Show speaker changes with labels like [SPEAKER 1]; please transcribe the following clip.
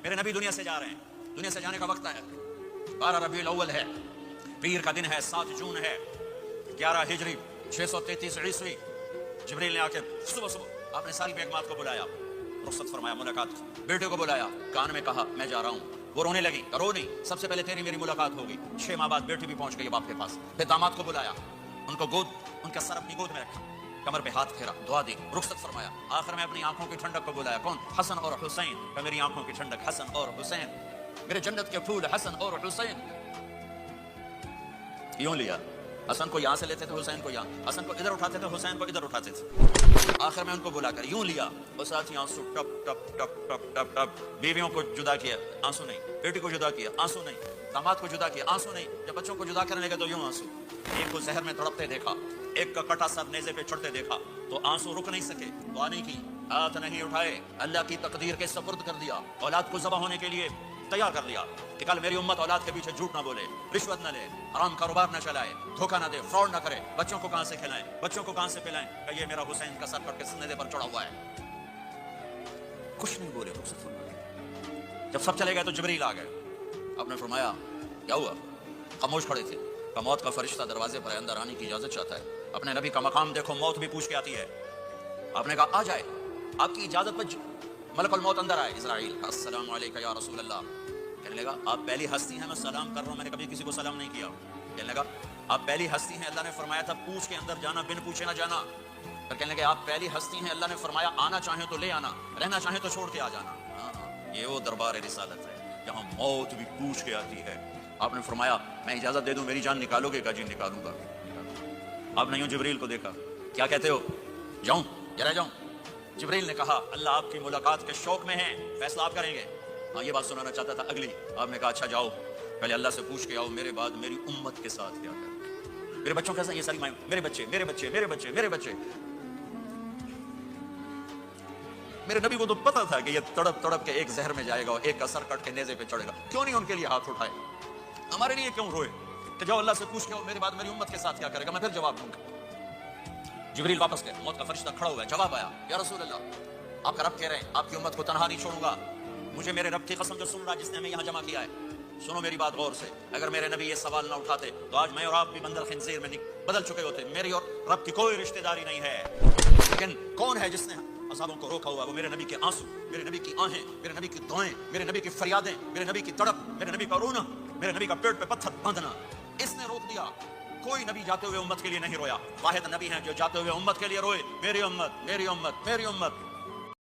[SPEAKER 1] میرے نبی دنیا سے جا رہے ہیں، دنیا سے جانے کا وقت ہے، 12 ربیع الاول ہے، پیر کا دن ہے، 7 جون ہے، 11 ہجری 633 عیسوی۔ جبریل نے آ کے صبح آپ نے ساری بیگمات کو بلایا، رخصت فرمایا، ملاقات کی، بیٹے کو بلایا، کان میں کہا میں جا رہا ہوں، وہ رونے لگی، رو نہیں، سب سے پہلے تیری میری ملاقات ہوگی۔ 6 ماہ بعد بیٹی بھی پہنچ گئی باپ کے پاس۔ پھر داماد کو بلایا، ان کو ان کا سر اپنی گود میں رکھا، کمر پہ ہاتھ پھیرا، دعا دی، رخصت فرمایا۔ آخر میں اپنی آنکھوں کی ٹھنڈک کو بلایا، کون؟ حسن اور حسین، کہ میری آنکھوں کی ٹھنڈک حسن اور حسین، میرے جنت کے پھول حسن اور حسین۔ یوں لیا، حسن کو یہاں سے لیتے تھے، حسین کو یہاں، حسن کو ادھر اٹھاتے تھے، حسین کو ادھر اٹھاتے تھے۔ آخر میں ان کو بلا کر یوں لیا، اور ساتھ ہی آنسو ٹپ ٹپ ٹپ ٹپ ٹپ ٹپ۔ بیویوں کو جدا کیا، آنسو نہیں، بیٹی کو جدا کیا، آنسو نہیں، داماد کو جدا کیا، آنسو نہیں، جب بچوں کو جدا کرنے لگے تو یوں آنسو۔ ایک کو زہر میں تڑپتے دیکھا، ایک کا کٹا سر نیزے پہ چڑھتے دیکھا تو آنسو رک نہیں سکے، دعا نہیں کی، ہاتھ نہیں اٹھائے، اللہ کی تقدیر کے سپرد کر دیا، اولاد کو ذبح ہونے کے لیے تیار کر لیا کہ کل میری امت اولاد کے پیچھے جھوٹ نہ بولے، رشوت نہ لے، حرام کاروبار نہ چلائے، دھوکہ نہ دے، فراڈ نہ کرے، بچوں کو کہاں سے کھلائیں، بچوں کو کہاں سے پلائیں، کہ یہ میرا حسین کا سر کٹ کے نیزے پر چڑھا ہوا ہے۔ کچھ نہیں بولے رخصت فرمایا۔ جب سب چلے گئے تو جبریل آ گئے، آپ نے فرمایا کیا ہوا؟ خاموش کھڑے تھے، کہ موت کا فرشتہ دروازے پر ہے، اندر آنے کی اجازت چاہتا ہے۔ اپنے نبی کا مقام دیکھو، موت بھی پوچھ کے آتی ہے۔ آپ نے کہا آ جائے، آپ کی اجازت پر ملک الموت اندر آئے، اسرائیل، السلام علیکم یا رسول اللہ۔ کہنے لگا آپ پہلی ہستی ہیں، میں سلام کر رہا ہوں، میں نے کبھی کسی کو سلام نہیں کیا۔ کہنے لگا آپ پہلی ہستی ہیں، اللہ نے فرمایا تھا پوچھ کے اندر جانا، بن پوچھے نہ جانا۔ پھر کہنے لگے آپ پہلی ہستی ہیں، اللہ نے فرمایا آنا چاہیں تو لے آنا، رہنا چاہیں تو چھوڑ کے آ جانا۔ یہ وہ دربار رسالت ہے جہاں موت بھی پوچھ کے آتی ہے۔ آپ نے فرمایا میں اجازت دے دوں میری جان نکالو گے؟ کہا جی نکالوں گا۔ آپ نے یوں جبریل کو دیکھا، کیا کہتے ہو؟ جاؤں یا رہ جاؤں؟ جبریل نے کہا اللہ آپ کی ملاقات کے شوق میں ہیں، فیصلہ آپ کریں گے۔ ہاں یہ بات سنانا چاہتا تھا اگلی۔ آپ نے کہا اچھا جاؤ، پہلے اللہ سے پوچھ کے آؤ میرے بعد میری امت کے ساتھ کیا کریں، میرے بچوں کیسا، یہ ساری مائیں، میرے بچے میرے بچے میرے بچے میرے بچے۔ میرے نبی کو تو پتا تھا کہ یہ تڑپ تڑپ کے ایک زہر میں جائے گا اور ایک کا سر کٹ کے نیزے پہ چڑھے گا، کیوں نہیں ان کے لیے ہاتھ اٹھائے؟ ہمارے لیے کیوں روئے کہ جاؤ اللہ سے پوچھ کے آؤ میرے بعد میری امت کے ساتھ کیا کرے گا، میں پھر جواب دوں گا۔ جبریل واپس گئے، موت کا فرشتہ کھڑا ہوا ہے، جواب آیا یا رسول اللہ آپ کا رب کہہ رہے ہیں آپ کی امت کو تنہا نہیں چھوڑوں گا، مجھے میرے رب کی قسم جو سن رہا جس نے ہمیں یہاں جمع کیا ہے، سنو میری بات غور سے، اگر میرے نبی یہ سوال نہ اٹھاتے تو آج میں اور آپ بھی بندر خنزیر میں بدل چکے ہوتے۔ میری اور رب کی کوئی رشتہ داری نہیں ہے، لیکن کون ہے جس نے عذابوں کو روکا ہوا؟ وہ میرے نبی کے آنسو، میرے نبی کی آہیں، میرے نبی کی دعائیں، میرے نبی کی فریادیں، میرے نبی کی تڑپ، میرے نبی کا رونا، میرے نبی کا پیٹ پہ پتھر باندھنا، اس نے روک دیا۔ کوئی نبی جاتے ہوئے امت کے لیے نہیں رویا، واحد نبی ہیں جو جاتے ہوئے امت کے لیے روئے، میری امت میری امت میری امت۔